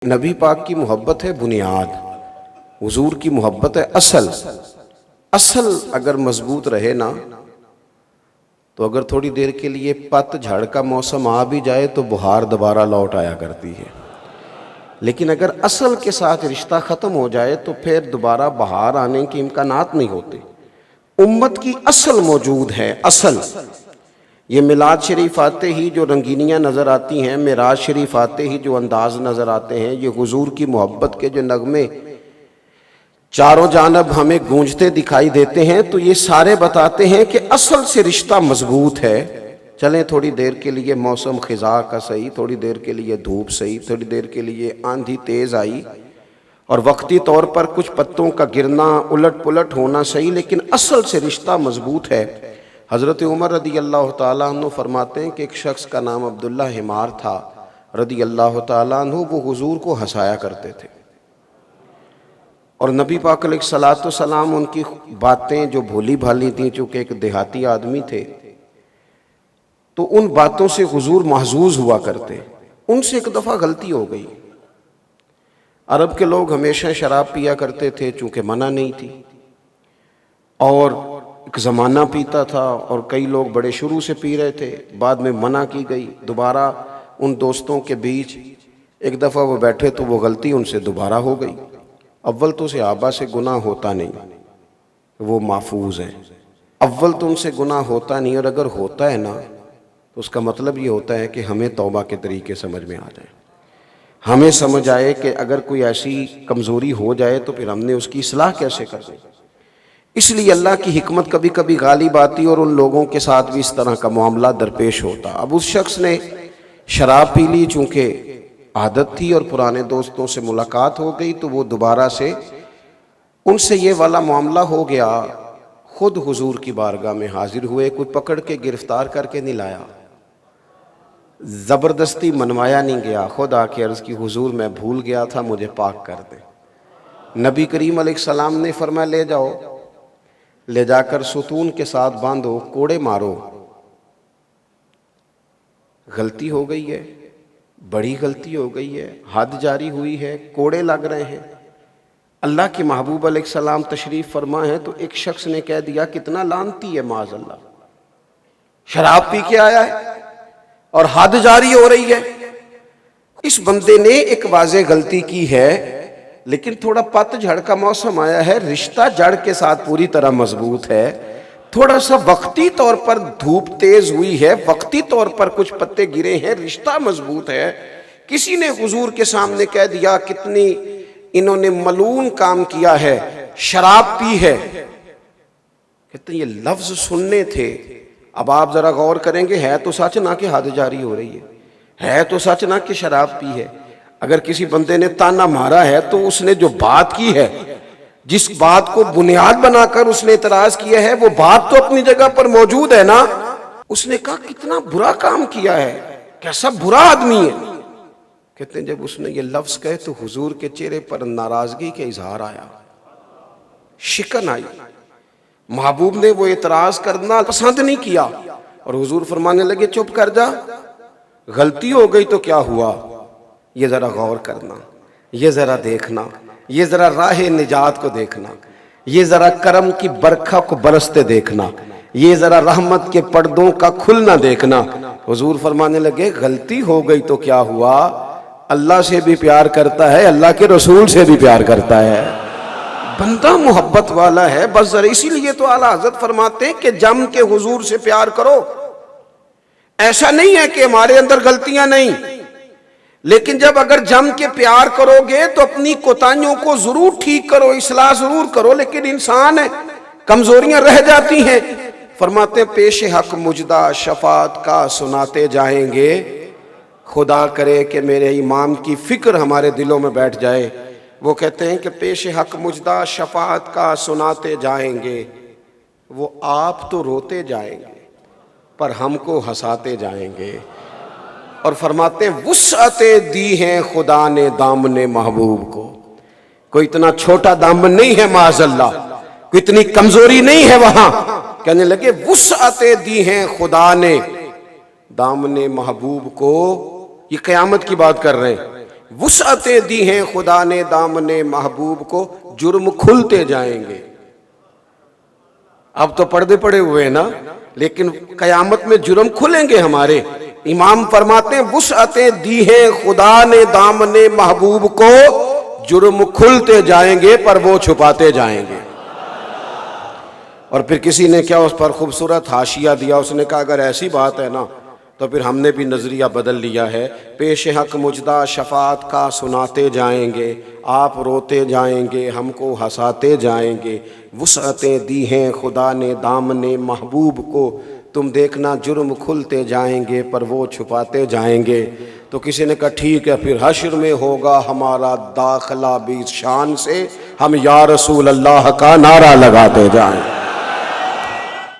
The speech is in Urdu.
نبی پاک کی محبت ہے بنیاد، حضور کی محبت ہے اصل اگر مضبوط رہے نا تو اگر تھوڑی دیر کے لیے پت جھڑ کا موسم آ بھی جائے تو بہار دوبارہ لوٹ آیا کرتی ہے، لیکن اگر اصل کے ساتھ رشتہ ختم ہو جائے تو پھر دوبارہ بہار آنے کے امکانات نہیں ہوتے۔ امت کی اصل موجود ہے، اصل یہ میلاد شریف آتے ہی جو رنگینیاں نظر آتی ہیں، معراج شریف آتے ہی جو انداز نظر آتے ہیں، یہ حضور کی محبت کے جو نغمے چاروں جانب ہمیں گونجتے دکھائی دیتے ہیں، تو یہ سارے بتاتے ہیں کہ اصل سے رشتہ مضبوط ہے۔ چلیں تھوڑی دیر کے لیے موسم خزاں کا صحیح، تھوڑی دیر کے لیے دھوپ صحیح، تھوڑی دیر کے لیے آندھی تیز آئی اور وقتی طور پر کچھ پتوں کا گرنا الٹ پلٹ ہونا صحیح، لیکن اصل سے رشتہ مضبوط ہے۔ حضرت عمر رضی اللہ تعالیٰ عنہ فرماتے ہیں کہ ایک شخص کا نام عبداللہ حمار تھا رضی اللہ تعالیٰ عنہ، وہ حضور کو ہنسایا کرتے تھے، اور نبی پاک علیہ الصلوۃ والسلام ان کی باتیں جو بھولی بھالی تھیں، چونکہ ایک دیہاتی آدمی تھے تو ان باتوں سے حضور محظوظ ہوا کرتے۔ ان سے ایک دفعہ غلطی ہو گئی۔ عرب کے لوگ ہمیشہ شراب پیا کرتے تھے چونکہ منع نہیں تھی، اور ایک زمانہ پیتا تھا اور کئی لوگ بڑے شروع سے پی رہے تھے، بعد میں منع کی گئی، دوبارہ ان دوستوں کے بیچ ایک دفعہ وہ بیٹھے تو وہ غلطی ان سے دوبارہ ہو گئی۔ اول تو صحابہ سے گناہ ہوتا نہیں، وہ محفوظ ہیں، اول تو ان سے گناہ ہوتا نہیں، اور اگر ہوتا ہے نا تو اس کا مطلب یہ ہوتا ہے کہ ہمیں توبہ کے طریقے سمجھ میں آ جائیں، ہمیں سمجھ آئے کہ اگر کوئی ایسی کمزوری ہو جائے تو پھر ہم نے اس کی اصلاح کیسے کر دیں۔ اس لیے اللہ کی حکمت کبھی کبھی غالب آتی اور ان لوگوں کے ساتھ بھی اس طرح کا معاملہ درپیش ہوتا۔ اب اس شخص نے شراب پی لی، چونکہ عادت تھی اور پرانے دوستوں سے ملاقات ہو گئی، تو وہ دوبارہ سے ان سے یہ والا معاملہ ہو گیا۔ خود حضور کی بارگاہ میں حاضر ہوئے، کوئی پکڑ کے گرفتار کر کے نہیں لایا، زبردستی منوایا نہیں گیا، خود آ کے عرض کی حضور میں بھول گیا تھا، مجھے پاک کر دیں۔ نبی کریم علیہ السلام نے فرمایا لے جاؤ، لے جا کر ستون کے ساتھ باندھو، کوڑے مارو۔ غلطی ہو گئی ہے، بڑی غلطی ہو گئی ہے، حد جاری ہوئی ہے، کوڑے لگ رہے ہیں۔ اللہ کے محبوب علیہ السلام تشریف فرما ہے تو ایک شخص نے کہہ دیا کتنا لعنتی ہے، معاذ اللہ، شراب پی کے آیا ہے اور حد جاری ہو رہی ہے۔ اس بندے نے ایک واضح غلطی کی ہے، لیکن تھوڑا پت جھڑ کا موسم آیا ہے، رشتہ جڑ کے ساتھ پوری طرح مضبوط ہے، تھوڑا سا وقتی طور پر دھوپ تیز ہوئی ہے، وقتی طور پر کچھ پتے گرے ہیں، رشتہ مضبوط ہے۔ کسی نے حضور کے سامنے کہہ دیا کتنی انہوں نے ملعون کام کیا ہے، شراب پی ہے، کہتے ہیں یہ لفظ سننے تھے۔ اب آپ ذرا غور کریں گے، ہے تو سچ نہ کہ حد جاری ہو رہی ہے تو سچ نہ کہ شراب پی ہے۔ اگر کسی بندے نے تانا مارا ہے تو اس نے جو بات کی ہے، جس بات کو بنیاد بنا کر اس نے اعتراض کیا ہے، وہ بات تو اپنی جگہ پر موجود ہے نا۔ اس نے کہا کتنا برا کام کیا ہے، کیسا برا آدمی ہے۔ کہتے ہیں جب اس نے یہ لفظ کہے تو حضور کے چہرے پر ناراضگی کا اظہار آیا، شکن آئی۔ محبوب نے وہ اعتراض کرنا پسند نہیں کیا، اور حضور فرمانے لگے چپ کر جا، غلطی ہو گئی تو کیا ہوا، یہ ذرا غور کرنا، یہ ذرا دیکھنا، یہ ذرا راہ نجات کو دیکھنا، یہ ذرا کرم کی برکھا کو برستے دیکھنا، یہ ذرا رحمت کے پردوں کا کھلنا دیکھنا۔ حضور فرمانے لگے غلطی ہو گئی تو کیا ہوا، اللہ سے بھی پیار کرتا ہے، اللہ کے رسول سے بھی پیار کرتا ہے، بندہ محبت والا ہے، بس ذرا اسی لیے تو اعلیٰ حضرت فرماتے ہیں کہ جم کے حضور سے پیار کرو۔ ایسا نہیں ہے کہ ہمارے اندر غلطیاں نہیں، لیکن جب اگر جم کے پیار کرو گے تو اپنی کوتاہیوں کو ضرور ٹھیک کرو، اصلاح ضرور کرو، لیکن انسان ہے، کمزوریاں رہ جاتی ہیں۔ فرماتے ہیں پیش حق مجدہ شفاعت کا سناتے جائیں گے، خدا کرے کہ میرے امام کی فکر ہمارے دلوں میں بیٹھ جائے۔ وہ کہتے ہیں کہ پیش حق مجدہ شفاعت کا سناتے جائیں گے، وہ آپ تو روتے جائیں گے پر ہم کو ہنساتے جائیں گے۔ اور فرماتے ہیں وسعتیں دی ہیں خدا نے دامن محبوب کو، کوئی اتنا چھوٹا دامن نہیں ہے معاذ اللہ، کوئی اتنی کمزوری نہیں ہے وہاں۔ کہنے لگے وسعتیں دی ہیں خدا نے دامن محبوب کو، یہ قیامت کی بات کر رہے ہیں، وسعتیں دی ہیں خدا نے دامن محبوب کو، جرم کھلتے جائیں گے۔ اب تو پردے پڑے ہوئے ہیں نا، لیکن قیامت میں جرم کھلیں گے ہمارے۔ امام فرماتے ہیں وسعتیں دی ہیں خدا نے دامن محبوب کو، جرم کھلتے جائیں گے پر وہ چھپاتے جائیں گے۔ اور پھر کسی نے کیا اس پر خوبصورت حاشیہ دیا، اس نے کہا اگر ایسی بات ہے نا تو پھر ہم نے بھی نظریہ بدل لیا ہے، پیش حق مجدہ شفاعت کا سناتے جائیں گے، آپ روتے جائیں گے ہم کو ہنساتے جائیں گے۔ وسعتیں دی ہیں خدا نے دامن محبوب کو، تم دیکھنا جرم کھلتے جائیں گے پر وہ چھپاتے جائیں گے۔ تو کسی نے کہا ٹھیک ہے پھر حشر میں ہوگا ہمارا داخلہ بھی شان سے، ہم یا رسول اللہ کا نعرہ لگاتے جائیں۔